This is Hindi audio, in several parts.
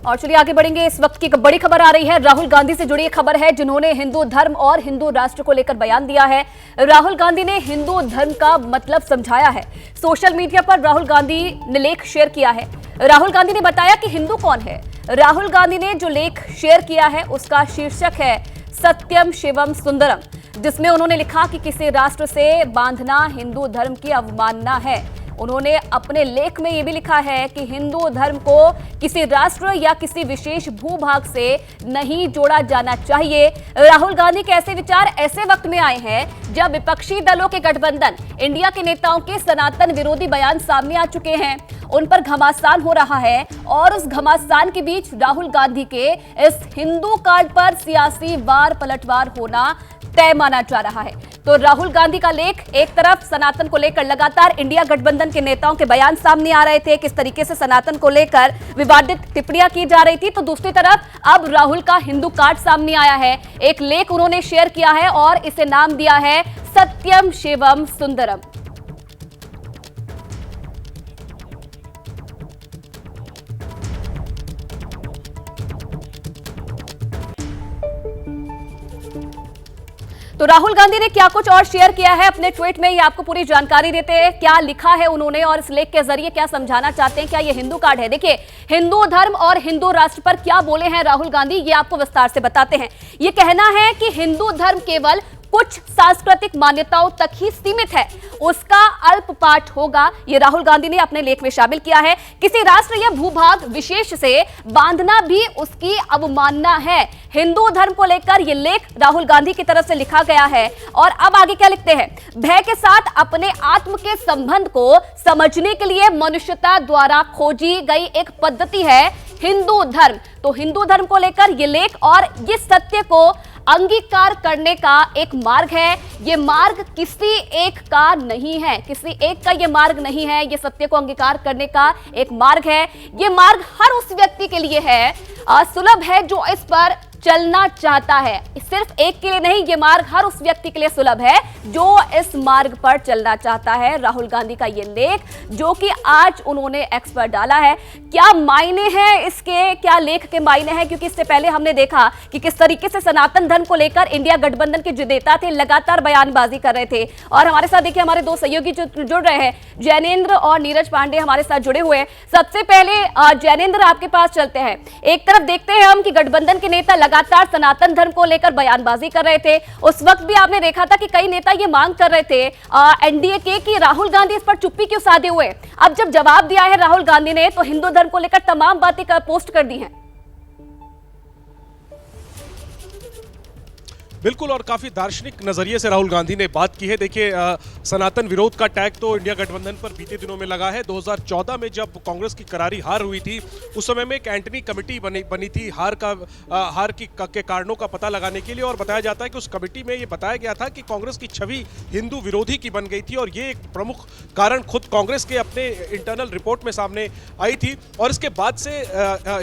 और चलिए आगे बढ़ेंगे। इस वक्त की बड़ी खबर आ रही है, राहुल गांधी से जुड़ी खबर है, जिन्होंने हिंदू धर्म और हिंदू राष्ट्र को लेकर बयान दिया है। राहुल गांधी ने हिंदू धर्म का मतलब समझाया है। सोशल मीडिया पर राहुल गांधी ने लेख शेयर किया है। राहुल गांधी ने बताया कि हिंदू कौन है। राहुल गांधी ने जो लेख शेयर किया है उसका शीर्षक है सत्यम शिवम सुंदरम, जिसमें उन्होंने लिखा कि किसी राष्ट्र से बांधना हिंदू धर्म की अवमानना है। उन्होंने अपने लेख में यह भी लिखा है कि हिंदू धर्म को किसी राष्ट्र या किसी विशेष भूभाग से नहीं जोड़ा जाना चाहिए। राहुल गांधी के ऐसे विचार ऐसे वक्त में आए हैं जब विपक्षी दलों के गठबंधन इंडिया के नेताओं के सनातन विरोधी बयान सामने आ चुके हैं। उन पर घमासान हो रहा है और उस घमासान के बीच राहुल गांधी के इस हिंदू कार्ड पर सियासी वार पलटवार होना तय माना जा रहा है। तो राहुल गांधी का लेख, एक तरफ सनातन को लेकर लगातार इंडिया गठबंधन के नेताओं के बयान सामने आ रहे थे, किस तरीके से सनातन को लेकर विवादित टिप्पणियां की जा रही थी, तो दूसरी तरफ अब राहुल का हिंदू कार्ड सामने आया है। एक लेख उन्होंने शेयर किया है और इसे नाम दिया है सत्यम शिवम सुंदरम। तो राहुल गांधी ने क्या कुछ और शेयर किया है अपने ट्वीट में, ये आपको पूरी जानकारी देते हैं। क्या लिखा है उन्होंने और इस लेख के जरिए क्या समझाना चाहते हैं, क्या ये हिंदू कार्ड है। देखिए, हिंदू धर्म और हिंदू राष्ट्र पर क्या बोले हैं राहुल गांधी, ये आपको विस्तार से बताते हैं। ये कहना है कि हिंदू धर्म केवल कुछ सांस्कृतिक मान्यताओं तक ही सीमित है, उसका अल्प पाठ होगा, ये राहुल गांधी ने अपने लेख में शामिल किया है। किसी राष्ट्र या भूभाग विशेष से बांधना भी उसकी अवमानना है। हिंदू धर्म को लेकर यह लेख राहुल गांधी की तरफ से लिखा गया है। और अब आगे क्या लिखते हैं, भय के साथ अपने आत्म के संबंध को समझने के लिए मनुष्यता द्वारा खोजी गई एक पद्धति है हिंदू धर्म। तो हिंदू धर्म को लेकर यह लेख और ये सत्य को अंगीकार करने का एक मार्ग है। ये मार्ग किसी एक का नहीं है, किसी एक का ये मार्ग नहीं है, ये सत्य को अंगीकार करने का एक मार्ग है। ये मार्ग हर उस व्यक्ति के लिए है, सुलभ है जो इस पर चलना चाहता है। सिर्फ एक के लिए नहीं, ये मार्ग हर उस व्यक्ति के लिए सुलभ है जो इस मार्ग पर चलना चाहता है। राहुल गांधी का ये लेख जो कि आज उन्होंने एक्स पर डाला है, क्या मायने हैं इसके, क्या लेख के मायने हैं, क्योंकि इससे पहले हमने देखा कि किस तरीके से सनातन धर्म को लेकर इंडिया गठबंधन के जो नेता थे लगातार बयानबाजी कर रहे थे। और हमारे साथ देखिए हमारे दो सहयोगी जो जुड़ रहे हैं, जैनेंद्र और नीरज पांडे हमारे साथ जुड़े हुए हैं। सबसे पहले जैनेंद्र, आपके पास चलते हैं। एक तरफ देखते हैं हम कि गठबंधन के नेता लगातार सनातन धर्म को लेकर बयानबाजी कर रहे थे। उस वक्त भी आपने देखा था कि कई नेता ये मांग कर रहे थे एनडीए के कि राहुल गांधी इस पर चुप्पी क्यों साधे हुए। अब जब जवाब दिया है राहुल गांधी ने, तो हिंदू धर्म को लेकर तमाम बातें पोस्ट कर दी हैं। बिल्कुल, और काफ़ी दार्शनिक नज़रिए से राहुल गांधी ने बात की है। देखिए, सनातन विरोध का टैग तो इंडिया गठबंधन पर बीते दिनों में लगा है। 2014 में जब कांग्रेस की करारी हार हुई थी, उस समय में एक एंटनी कमेटी बनी थी हार के कारणों का पता लगाने के लिए, और बताया जाता है कि उस कमेटी में ये बताया गया था कि कांग्रेस की छवि हिंदू विरोधी की बन गई थी, और ये एक प्रमुख कारण खुद कांग्रेस के अपने इंटरनल रिपोर्ट में सामने आई थी। और इसके बाद से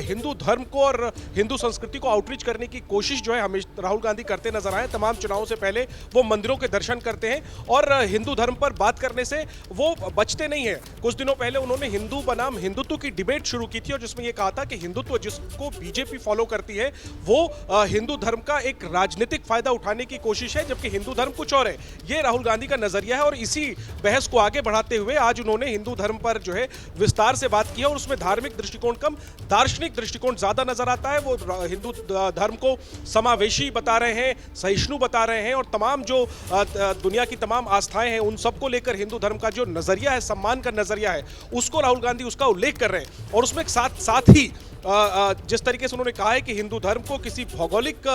हिंदू धर्म को और हिंदू संस्कृति को आउटरीच करने की कोशिश जो है हमेशा राहुल गांधी करते नजर आए। तमाम चुनावों से पहले वो मंदिरों के दर्शन करते हैं और हिंदू धर्म पर बात करने से वो बचते नहीं हैं। कुछ दिनों पहले उन्होंने हिंदू बनाम हिंदुत्व की डिबेट शुरू की थी, और जिसमें ये कहा था कि हिंदुत्व जिसको बीजेपी फॉलो करती है वो हिंदू धर्म का एक राजनीतिक फायदा उठाने की कोशिश है, जबकि हिंदू धर्म कुछ और है। ये राहुल गांधी का नजरिया है, और इसी बहस को आगे बढ़ाते हुए आज उन्होंने हिंदू धर्म पर जो है विस्तार से बात की है, और उसमें धार्मिक दृष्टिकोण कम, दार्शनिक दृष्टिकोण ज्यादा नजर आता है। वो हिंदू धर्म को समावेशी बता रहे हैं, सहिष्णु बता रहे हैं, और तमाम जो दुनिया की तमाम आस्थाएं हैं उन सबको लेकर हिंदू धर्म का जो नजरिया है, सम्मान का नजरिया है, उसको राहुल गांधी उसका उल्लेख कर रहे हैं। और उसमें साथ ही जिस तरीके से उन्होंने कहा है कि हिंदू धर्म को किसी भौगोलिक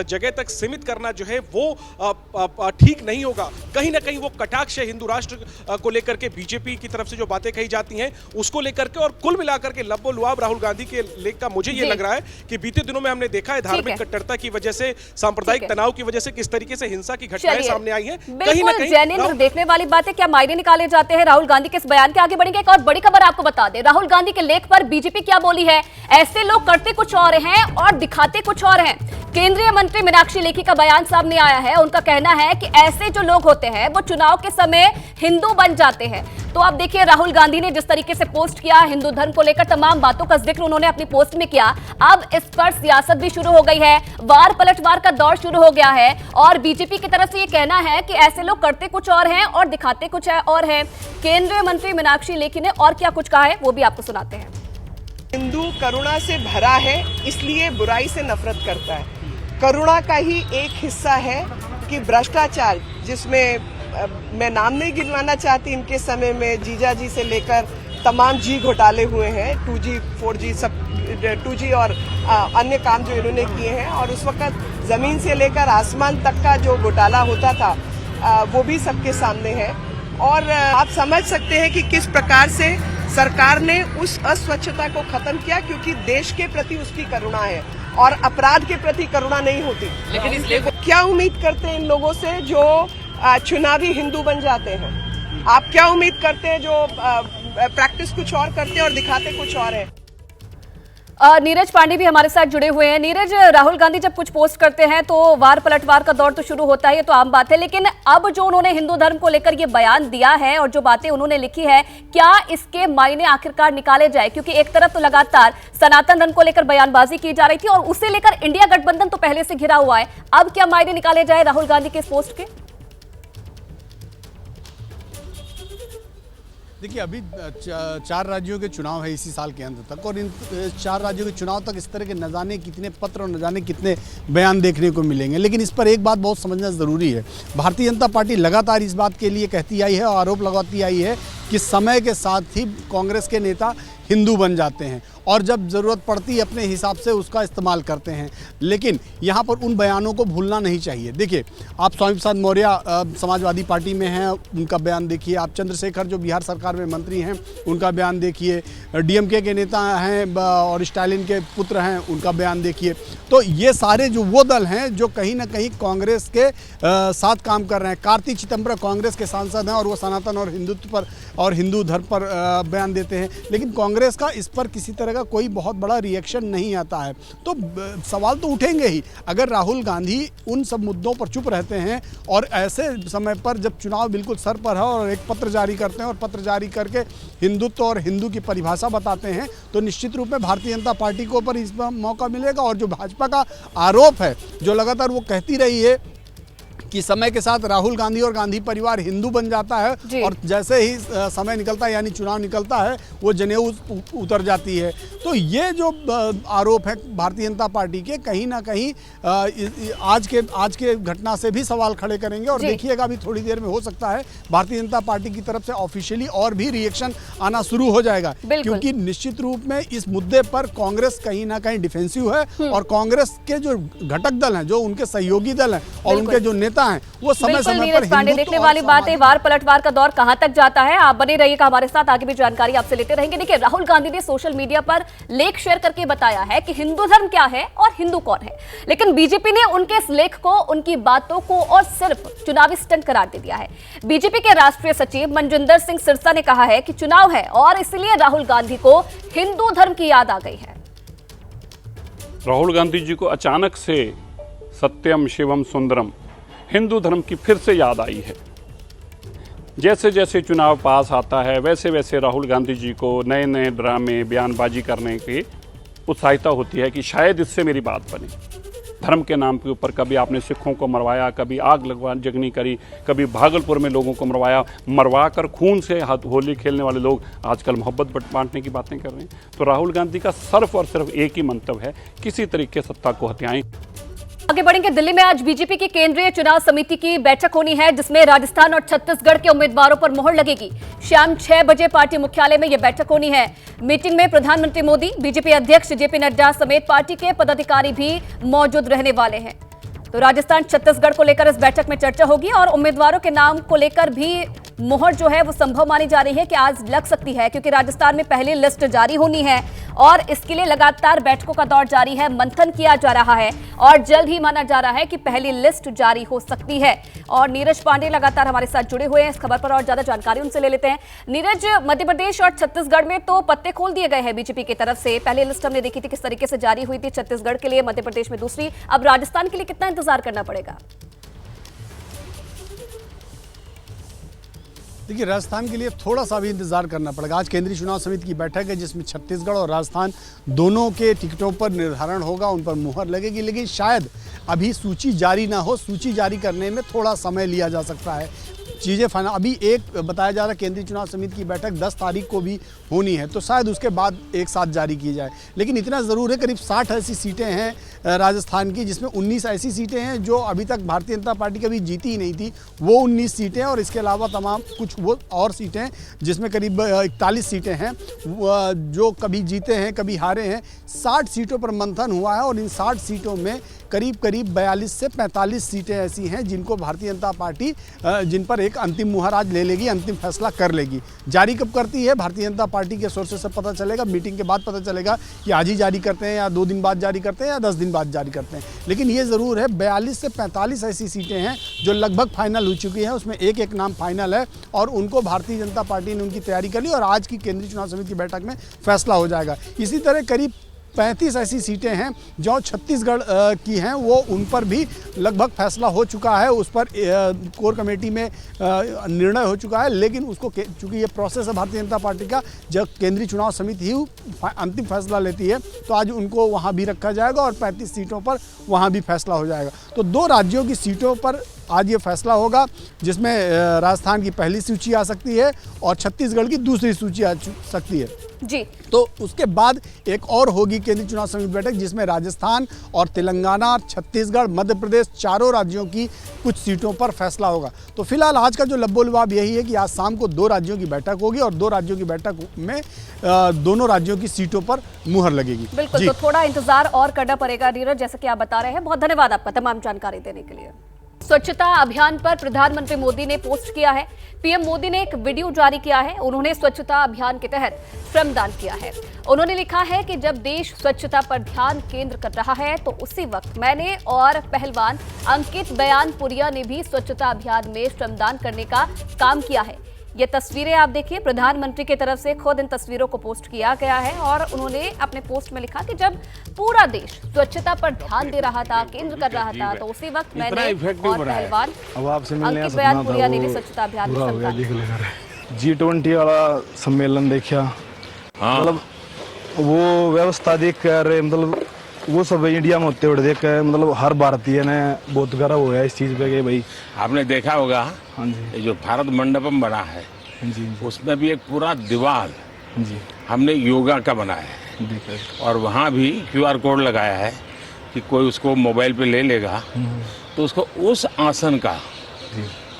जगह तक सीमित करना जो है वो ठीक नहीं होगा, कहीं ना कहीं वो कटाक्ष है हिंदू राष्ट्र को लेकर के बीजेपी की तरफ से जो बातें कही जाती हैं उसको लेकर के। और कुल मिलाकर के लब्बो लुआब राहुल गांधी के लेख का मुझे ये लग रहा है कि बीते दिनों में हमने देखा है धार्मिक कट्टरता की वजह से, सांप्रदायिक तनाव की वजह से किस तरीके से हिंसा की घटनाएं सामने आई हैं। कहीं ना कहीं जैनेंद्र, देखने वाली बात है क्या मायने निकाले जाते हैं राहुल गांधी के इस बयान के। आगे बढ़ेंगे, एक और बड़ी खबर आपको बता दें, राहुल गांधी के लेख पर बीजेपी क्या बोली है। ऐसे लोग करते कुछ और हैं और दिखाते कुछ और हैं। केंद्रीय मंत्री मीनाक्षी लेखी का बयान सामने आया है। उनका कहना है कि ऐसे जो लोग होते हैं वो चुनाव के समय हिंदू बन जाते हैं, तो आप देखिए राहुल गांधी ने जिस तरीके से पोस्ट किया हिंदू धर्म को लेकर तमाम बातों का जिक्र उन्होंने अपनी पोस्ट में किया। अब इस पर सियासत भी शुरू हो गई है, वार पलटवार का दौर शुरू हो गया है और बीजेपी की तरफ से ये कहना है कि ऐसे लोग करते कुछ और हैं और दिखाते कुछ और हैं। केंद्रीय मंत्री मीनाक्षी लेखी ने और क्या कुछ कहा है वो भी आपको सुनाते हैं। हिंदू करुणा से भरा है, इसलिए बुराई से नफरत करता है। करुणा का ही एक हिस्सा है कि भ्रष्टाचार, जिसमें मैं नाम नहीं गिनवाना चाहती, इनके समय में जीजा जी से लेकर तमाम जी घोटाले हुए हैं, 2G 4G सब 2G और अन्य काम जो इन्होंने किए हैं, और उस वक्त जमीन से लेकर आसमान तक का जो घोटाला होता था वो भी सबके सामने है। और आप समझ सकते हैं कि किस प्रकार से सरकार ने उस अस्वच्छता को खत्म किया, क्योंकि देश के प्रति उसकी करुणा है और अपराध के प्रति करुणा नहीं होती। लेकिन इसलिए क्या उम्मीद करते हैं इन लोगों से जो चुनावी हिंदू बन जाते हैं? आप क्या उम्मीद करते हैं जो प्रैक्टिस कुछ और करते हैं और दिखाते कुछ और है? नीरज पांडे भी हमारे साथ जुड़े हुए हैं। नीरज, राहुल गांधी जब कुछ पोस्ट करते हैं तो वार पलटवार का दौर तो शुरू होता है, ये तो आम बात है, लेकिन अब जो उन्होंने हिंदू धर्म को लेकर ये बयान दिया है और जो बातें उन्होंने लिखी है, क्या इसके मायने आखिरकार निकाले जाए? क्योंकि एक तरफ तो लगातार सनातन धर्म को लेकर बयानबाजी की जा रही थी और उसे लेकर इंडिया गठबंधन तो पहले से घिरा हुआ है। अब क्या मायने निकाले जाए राहुल गांधी के इस पोस्ट के? देखिए, अभी 4 राज्यों के चुनाव है इसी साल के अंत तक, और इन 4 राज्यों के चुनाव तक इस तरह के न जाने कितने पत्र और न जाने कितने बयान देखने को मिलेंगे। लेकिन इस पर एक बात बहुत समझना ज़रूरी है। भारतीय जनता पार्टी लगातार इस बात के लिए कहती आई है और आरोप लगाती आई है कि समय के साथ ही कांग्रेस के नेता हिंदू बन जाते हैं और जब ज़रूरत पड़ती है अपने हिसाब से उसका इस्तेमाल करते हैं। लेकिन यहाँ पर उन बयानों को भूलना नहीं चाहिए। देखिए, आप स्वामी प्रसाद मौर्य समाजवादी पार्टी में हैं, उनका बयान देखिए। आप चंद्रशेखर जो बिहार सरकार में मंत्री हैं, उनका बयान देखिए। डीएमके के नेता हैं और स्टालिन के पुत्र हैं, उनका बयान देखिए। तो ये सारे जो वो दल हैं जो कहीं ना कहीं कांग्रेस के साथ काम कर रहे हैं। कार्ति चिदम्बरम कांग्रेस के सांसद हैं और वो सनातन और हिंदुत्व पर और हिंदू धर्म पर बयान देते हैं, लेकिन कांग्रेस का इस पर किसी तरह का कोई बहुत बड़ा रिएक्शन नहीं आता है। तो सवाल तो उठेंगे ही। अगर राहुल गांधी उन सब मुद्दों पर चुप रहते हैं और ऐसे समय पर जब चुनाव बिल्कुल सर पर है और एक पत्र जारी करते हैं और पत्र जारी करके हिंदुत्व और हिंदू की परिभाषा बताते हैं, तो निश्चित रूप में भारतीय जनता पार्टी को पर इस पर मौका मिलेगा। और जो भाजपा का आरोप है, जो लगातार वो कहती रही है कि समय के साथ राहुल गांधी और गांधी परिवार हिंदू बन जाता है और जैसे ही समय निकलता है यानी चुनाव निकलता है वो जनेऊ उतर जाती है। तो ये जो आरोप है भारतीय जनता पार्टी के, कहीं ना कहीं आज के घटना से भी सवाल खड़े करेंगे। और देखिएगा अभी थोड़ी देर में हो सकता है भारतीय जनता पार्टी की तरफ से ऑफिशियली और भी रिएक्शन आना शुरू हो जाएगा, क्योंकि निश्चित रूप में इस मुद्दे पर कांग्रेस कहीं ना कहीं डिफेंसिव है और कांग्रेस के जो घटक दल हैं, जो उनके सहयोगी दल हैं और उनके जो नेता हैं, वो समय समय पर पांडे देखने वाली बात है, वार पलटवार का दौर कहां तक जाता है। आप बने रहिएगा हमारे साथ, आगे भी जानकारी आपसे लेते रहेंगे। देखिए, राहुल गांधी ने सोशल मीडिया पर लेख शेयर करके बताया है कि हिंदू धर्म क्या है और हिंदू कौन है, लेकिन बीजेपी ने उनके इस लेख को, उनकी बातों को और सिर्फ चुनावी स्टंट करार दे दिया है। बीजेपी के राष्ट्रीय सचिव मनजिंदर सिंह सिरसा ने कहा है कि चुनाव है और इसलिए राहुल गांधी को हिंदू धर्म की याद आ गई है। राहुल गांधी जी को अचानक से सत्यम शिवम सुंदरम हिंदू धर्म की फिर से याद आई है। जैसे जैसे चुनाव पास आता है वैसे वैसे राहुल गांधी जी को नए नए ड्रामे बयानबाजी करने की उत्साहिता होती है कि शायद इससे मेरी बात बने। धर्म के नाम के ऊपर कभी आपने सिखों को मरवाया, कभी आग जगनी करी, कभी भागलपुर में लोगों को मरवा कर खून से होली खेलने वाले लोग आजकल मोहब्बत बांटने की बातें कर रहे हैं। तो राहुल गांधी का सिर्फ और सिर्फ एक ही मंतव्य है, किसी तरीके सत्ता को हथियाएं। आगे बढ़ेंगे। दिल्ली में आज बीजेपी की केंद्रीय चुनाव समिति की बैठक होनी है, जिसमें राजस्थान और छत्तीसगढ़ के उम्मीदवारों पर मोहर लगेगी। शाम 6 बजे पार्टी मुख्यालय में यह बैठक होनी है। मीटिंग में प्रधानमंत्री मोदी, बीजेपी अध्यक्ष जेपी नड्डा समेत पार्टी के पदाधिकारी भी मौजूद रहने वाले हैं। तो राजस्थान छत्तीसगढ़ को लेकर इस बैठक में चर्चा होगी और उम्मीदवारों के नाम को लेकर भी मोहर जो है वो संभव मानी जा रही है कि आज लग सकती है, क्योंकि राजस्थान में पहली लिस्ट जारी होनी है और इसके लिए लगातार बैठकों का दौर जारी है, मंथन किया जा रहा है और जल्द ही माना जा रहा है कि पहली लिस्ट जारी हो सकती है। और नीरज पांडे लगातार हमारे साथ जुड़े हुए हैं इस खबर पर और ज्यादा जानकारी उनसे ले लेते हैं। नीरज, मध्य प्रदेश और छत्तीसगढ़ में तो पत्ते खोल दिए गए हैं बीजेपी की तरफ से। पहली लिस्ट हमने देखी थी किस तरीके से जारी हुई थी, छत्तीसगढ़ के लिए, मध्य प्रदेश में दूसरी, अब राजस्थान के लिए कितना इंतजार करना पड़ेगा? देखिए, राजस्थान के लिए थोड़ा सा भी इंतजार करना पड़ेगा। आज केंद्रीय चुनाव समिति की बैठक है जिसमें छत्तीसगढ़ और राजस्थान दोनों के टिकटों पर निर्धारण होगा, उन पर मुहर लगेगी, लेकिन शायद अभी सूची जारी ना हो। सूची जारी करने में थोड़ा समय लिया जा सकता है। चीज़ें फाइनल अभी एक बताया जा रहा है, केंद्रीय चुनाव समिति की बैठक 10 तारीख को भी होनी है, तो शायद उसके बाद एक साथ जारी की जाए। लेकिन इतना ज़रूर है, करीब 60 ऐसी सीटें हैं राजस्थान की, जिसमें 19 ऐसी सीटें हैं जो अभी तक भारतीय जनता पार्टी कभी जीती ही नहीं थी, वो 19 सीटें, और इसके अलावा तमाम कुछ वो और सीटें जिसमें करीब 41 सीटें हैं जो कभी जीते हैं कभी हारे हैं। 60 सीटों पर मंथन हुआ है और इन 60 सीटों में करीब 42 से 45 सीटें ऐसी हैं जिनको भारतीय जनता पार्टी जिन पर एक अंतिम मुहर आज ले लेगी, अंतिम फैसला कर लेगी। जारी कब करती है भारतीय जनता पार्टी के सोर्सेस से पता चलेगा, मीटिंग के बाद पता चलेगा कि आज ही जारी करते हैं या 2 दिन बाद जारी करते हैं या 10 दिन बाद जारी करते हैं। लेकिन ये ज़रूर है 42 से 45 ऐसी सीटें हैं जो लगभग फाइनल हो चुकी हैं, उसमें एक नाम फाइनल है और उनको भारतीय जनता पार्टी ने उनकी तैयारी कर ली और आज की केंद्रीय चुनाव समिति की बैठक में फैसला हो जाएगा। इसी तरह करीब 35 ऐसी सीटें हैं जो छत्तीसगढ़ की हैं, वो उन पर भी लगभग फैसला हो चुका है, उस पर कोर कमेटी में निर्णय हो चुका है। लेकिन उसको चूँकि ये प्रोसेस है भारतीय जनता पार्टी का, जब केंद्रीय चुनाव समिति ही अंतिम फैसला लेती है तो आज उनको वहाँ भी रखा जाएगा और 35 सीटों पर वहाँ भी फैसला हो जाएगा। तो 2 राज्यों की सीटों पर आज ये फैसला होगा, जिसमें राजस्थान की पहली सूची आ सकती है और छत्तीसगढ़ की दूसरी सूची आ सकती है जी। तो उसके बाद एक और होगी केंद्रीय चुनाव समिति बैठक जिसमें राजस्थान और तेलंगाना, छत्तीसगढ़, मध्य प्रदेश, चारों राज्यों की कुछ सीटों पर फैसला होगा। तो फिलहाल आज का जो लब्बो-लुबाब यही है कि आज शाम को 2 राज्यों की बैठक होगी और 2 राज्यों की बैठक में दोनों राज्यों की सीटों पर मुहर लगेगी। बिल्कुल, तो थोड़ा इंतजार और करना पड़ेगा नीरज, जैसे कि आप बता रहे हैं। बहुत धन्यवाद आपका तमाम जानकारी देने के लिए। स्वच्छता अभियान पर प्रधानमंत्री मोदी ने पोस्ट किया है। पीएम मोदी ने एक वीडियो जारी किया है। उन्होंने स्वच्छता अभियान के तहत श्रमदान किया है। उन्होंने लिखा है कि जब देश स्वच्छता पर ध्यान केंद्र कर रहा है तो उसी वक्त मैंने और पहलवान अंकित बयानपुरिया ने भी स्वच्छता अभियान में श्रमदान करने का काम किया है। ये तस्वीरें आप देखिए, प्रधानमंत्री की तरफ से खुद इन तस्वीरों को पोस्ट किया गया है और उन्होंने अपने पोस्ट में लिखा कि जब पूरा देश स्वच्छता पर ध्यान दे रहा था, केंद्र कर रहा था, तो उसी वक्त मैंने और पहलवान अंकित बयानपुरिया ने भी स्वच्छता अभियान में श्रमदान किया। G20 वाला सम्मेलन देखा, मतलब वो व्यवस्था देख कर, मतलब वो सब इंडिया में होते हुए देख कर, मतलब हर भारतीय ने बहुत गर्व हुआ इस चीज पे कि भाई आपने देखा होगा। हाँ जी, ये जो भारत मंडपम बना है जी, उसमें भी एक पूरा दीवार जी हमने योगा का बनाया है देखा। और वहाँ भी QR कोड लगाया है कि कोई उसको मोबाइल पे ले लेगा तो उसको उस आसन का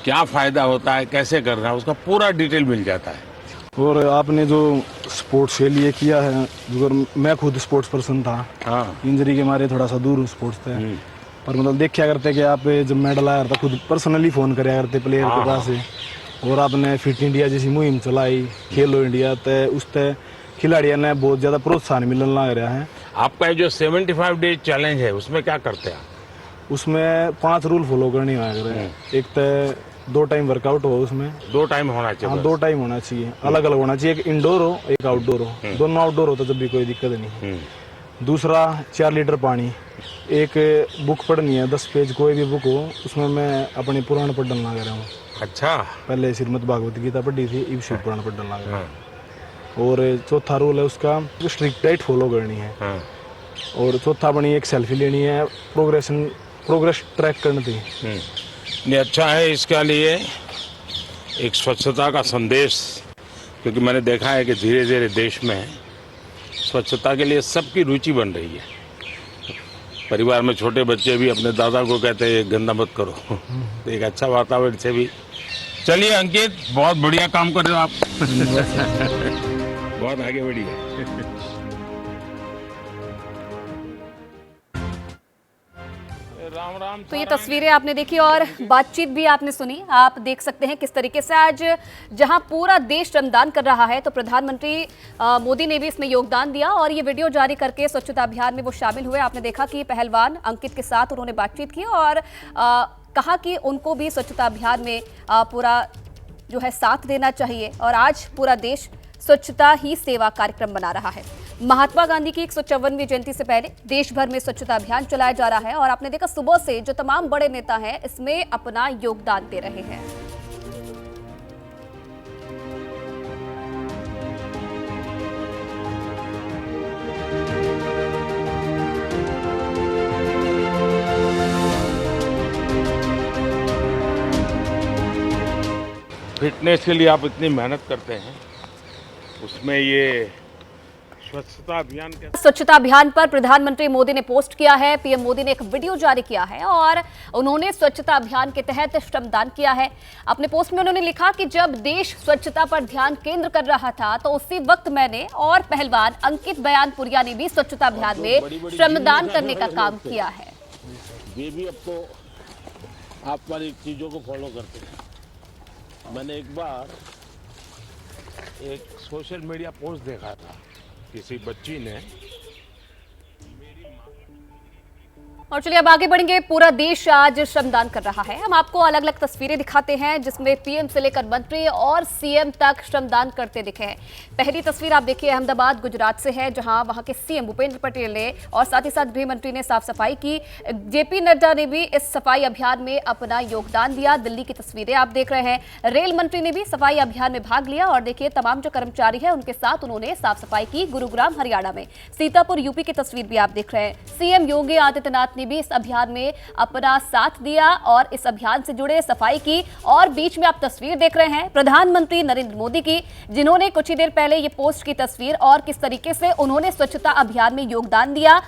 क्या फायदा होता है, कैसे करना है, उसका पूरा डिटेल मिल जाता है। और आपने जो स्पोर्ट्स के लिए किया है, अगर मैं खुद स्पोर्ट्स पर्सन था, हाँ, इंजरी के मारे थोड़ा सा दूर हूँ स्पोर्ट्स से, पर मतलब देखा करते कि आप जब मेडल आया था खुद पर्सनली फ़ोन कराया करते प्लेयर के पास से, और आपने फिट इंडिया जैसी मुहिम चलाई, खेलो इंडिया, तो उस तय खिलाड़ियों ने बहुत ज़्यादा प्रोत्साहन मिलने लग रहा है। आपका जो 75 डे चैलेंज है उसमें क्या करते हैं आप? उसमें 5 रूल फॉलो करने हैं। एक तो 2 टाइम वर्कआउट हो, उसमें 2 टाइम होना चाहिए। हाँ, 2 टाइम होना चाहिए, अलग अलग होना चाहिए, एक इंडोर हो एक आउटडोर हो, दोनों आउटडोर हो तो जब भी कोई दिक्कत नहीं। दूसरा 4 लीटर पानी, एक बुक पढ़नी है 10 पेज कोई भी बुक हो, उसमें मैं अपने पुराण पढ़ डालना लग रहा हूँ। अच्छा, पहले श्रीमद् भागवत गीता पढ़ी थी, अब शिव पुराण पढ़ डालना लग रहा हूँ। और चौथा रूल है उसका स्ट्रिक्ट डाइट फॉलो करनी है। और चौथा बनी एक सेल्फी लेनी है, प्रोग्रेस ट्रैक करनी थी। नहीं, अच्छा है इसके लिए एक स्वच्छता का संदेश, क्योंकि मैंने देखा है कि धीरे धीरे देश में स्वच्छता के लिए सबकी रुचि बन रही है। परिवार में छोटे बच्चे भी अपने दादा को कहते हैं गंदा मत करो। तो एक अच्छा वातावरण से भी। चलिए अंकित, बहुत बढ़िया काम कर रहे हो आप। बहुत आगे बढ़िए। राम राम। तो ये तस्वीरें आपने देखी और बातचीत भी आपने सुनी। आप देख सकते हैं किस तरीके से आज जहां पूरा देश श्रमदान कर रहा है तो प्रधानमंत्री मोदी ने भी इसमें योगदान दिया और ये वीडियो जारी करके स्वच्छता अभियान में वो शामिल हुए। आपने देखा कि पहलवान अंकित के साथ उन्होंने बातचीत की और कहा कि उनको भी स्वच्छता अभियान में पूरा जो है साथ देना चाहिए और आज पूरा देश स्वच्छता ही सेवा कार्यक्रम बना रहा है। महात्मा गांधी की 154वीं जयंती से पहले देश भर में स्वच्छता अभियान चलाया जा रहा है और आपने देखा सुबह से जो तमाम बड़े नेता हैं इसमें अपना योगदान दे रहे हैं। फिटनेस के लिए आप इतनी मेहनत करते हैं, उसमें ये स्वच्छता अभियान के स्वच्छता अभियान पर प्रधानमंत्री मोदी ने पोस्ट किया है। पीएम मोदी ने एक वीडियो जारी किया है और उन्होंने स्वच्छता अभियान के तहत श्रमदान किया है। अपने पोस्ट में उन्होंने लिखा कि जब देश स्वच्छता पर ध्यान केंद्र कर रहा था तो उसी वक्त मैंने और पहलवान अंकित बयानपुरिया ने भी स्वच्छता अभियान में श्रमदान करने का काम किया है। ये भी अब तो आप वाली चीजों को फॉलो करते हैं। मैंने एक बार एक सोशल मीडिया पोस्ट देखा था, किसी बच्ची ने। और चलिए अब आगे बढ़ेंगे। पूरा देश आज श्रमदान कर रहा है। हम आपको अलग अलग तस्वीरें दिखाते हैं जिसमें पीएम से लेकर मंत्री और सीएम तक श्रमदान करते दिखे हैं। पहली तस्वीर आप देखिए अहमदाबाद गुजरात से है, जहां वहां के सीएम भूपेंद्र पटेल ने और साथ ही साथ गृह मंत्री ने साफ सफाई की। जेपी नड्डा ने भी इस सफाई अभियान में अपना योगदान दिया। दिल्ली की तस्वीरें आप देख रहे हैं। रेल मंत्री ने भी सफाई अभियान में भाग लिया और देखिए तमाम जो कर्मचारी है उनके साथ उन्होंने साफ सफाई की। गुरुग्राम हरियाणा में, सीतापुर यूपी की तस्वीर भी आप देख रहे हैं। सीएम योगी आदित्यनाथ ने भी इस अभियान में अपना साथ दिया और इस अभियान से जुड़े सफाई की। और बीच में आप तस्वीर देख रहे हैं प्रधानमंत्री नरेंद्र मोदी की, जिन्होंने कुछ ही देर पहले ये पोस्ट की तस्वीर और किस तरीके से उन्होंने स्वच्छता अभियान में योगदान दिया।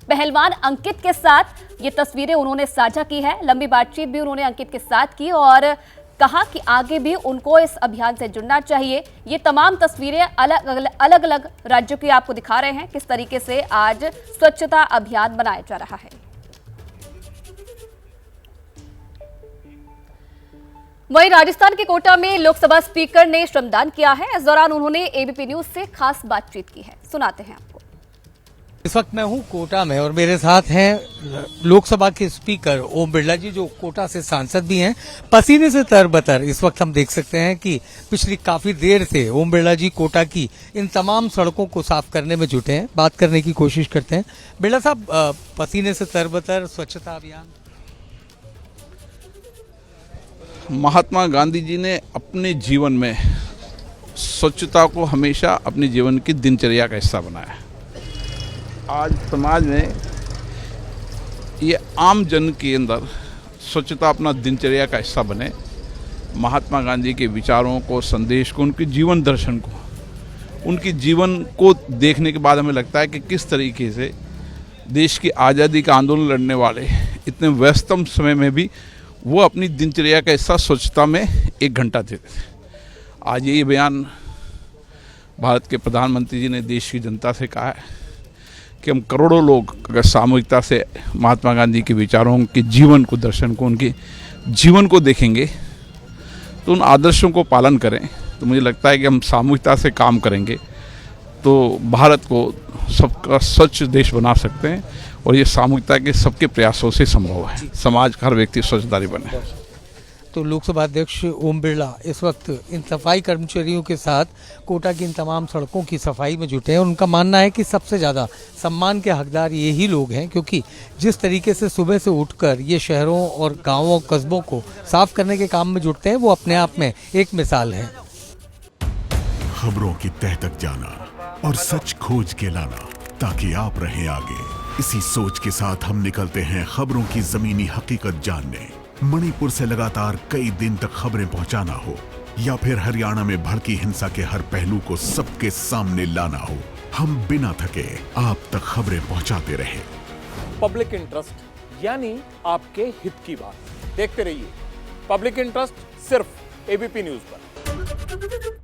पहलवान अंकित के साथ ये तस्वीरें उन्होंने साझा की है। लंबी बातचीत भी उन्होंने अंकित के साथ की और कहा कि आगे भी उनको इस अभियान से जुड़ना चाहिए। ये तमाम तस्वीरें अलग अलग राज्यों की आपको दिखा रहे हैं किस तरीके से आज स्वच्छता अभियान बनाया जा रहा है। वहीं राजस्थान के कोटा में लोकसभा स्पीकर ने श्रमदान किया है। इस दौरान उन्होंने एबीपी न्यूज से खास बातचीत की है, सुनाते हैं आपको। इस वक्त मैं हूं कोटा में और मेरे साथ हैं लोकसभा के स्पीकर ओम बिरला जी, जो कोटा से सांसद भी हैं। पसीने से तरबतर इस वक्त हम देख सकते हैं कि पिछली काफी देर से ओम बिरला जी कोटा की इन तमाम सड़कों को साफ करने में जुटे हैं। बात करने की कोशिश करते हैं। बिरला साहब, पसीने से तरबतर स्वच्छता अभियान। महात्मा गांधी जी ने अपने जीवन में स्वच्छता को हमेशा अपने जीवन की दिनचर्या का हिस्सा बनाया। आज समाज में ये आम जन के अंदर स्वच्छता अपना दिनचर्या का हिस्सा बने। महात्मा गांधी के विचारों को, संदेश को, उनके जीवन दर्शन को, उनके जीवन को देखने के बाद हमें लगता है कि किस तरीके से देश की आज़ादी का आंदोलन लड़ने वाले इतने व्यस्तम समय में भी वो अपनी दिनचर्या का हिस्सा स्वच्छता में 1 घंटा देते थे। आज ये बयान भारत के प्रधानमंत्री जी ने देश की जनता से कहा है कि हम करोड़ों लोग अगर सामूहिकता से महात्मा गांधी के विचारों, उनके जीवन को, दर्शन को, उनके जीवन को देखेंगे तो उन आदर्शों को पालन करें, तो मुझे लगता है कि हम सामूहिकता से काम करेंगे तो भारत को सबका स्वच्छ देश बना सकते हैं। और ये सामूहिकता के सबके प्रयासों से संभव है। समाज का हर व्यक्ति स्वच्छतारी बने। तो लोकसभा अध्यक्ष ओम बिरला इस वक्त इन सफाई कर्मचारियों के साथ कोटा की इन तमाम सड़कों की सफाई में जुटे हैं और उनका मानना है कि सबसे ज़्यादा सम्मान के हकदार यही लोग हैं, क्योंकि जिस तरीके से सुबह से उठकर ये शहरों और गाँवों, कस्बों को साफ करने के काम में जुटते हैं, वो अपने आप में एक मिसाल है। खबरों की तह तक जाना और सच खोज के लाना ताकि आप रहें आगे। इसी सोच के साथ हम निकलते हैं खबरों की जमीनी हकीकत जानने। मणिपुर से लगातार कई दिन तक खबरें पहुंचाना हो या फिर हरियाणा में भड़की हिंसा के हर पहलू को सबके सामने लाना हो, हम बिना थके आप तक खबरें पहुंचाते रहे। पब्लिक इंटरेस्ट यानी आपके हित की बात। देखते रहिए पब्लिक इंटरेस्ट सिर्फ एबीपी न्यूज पर।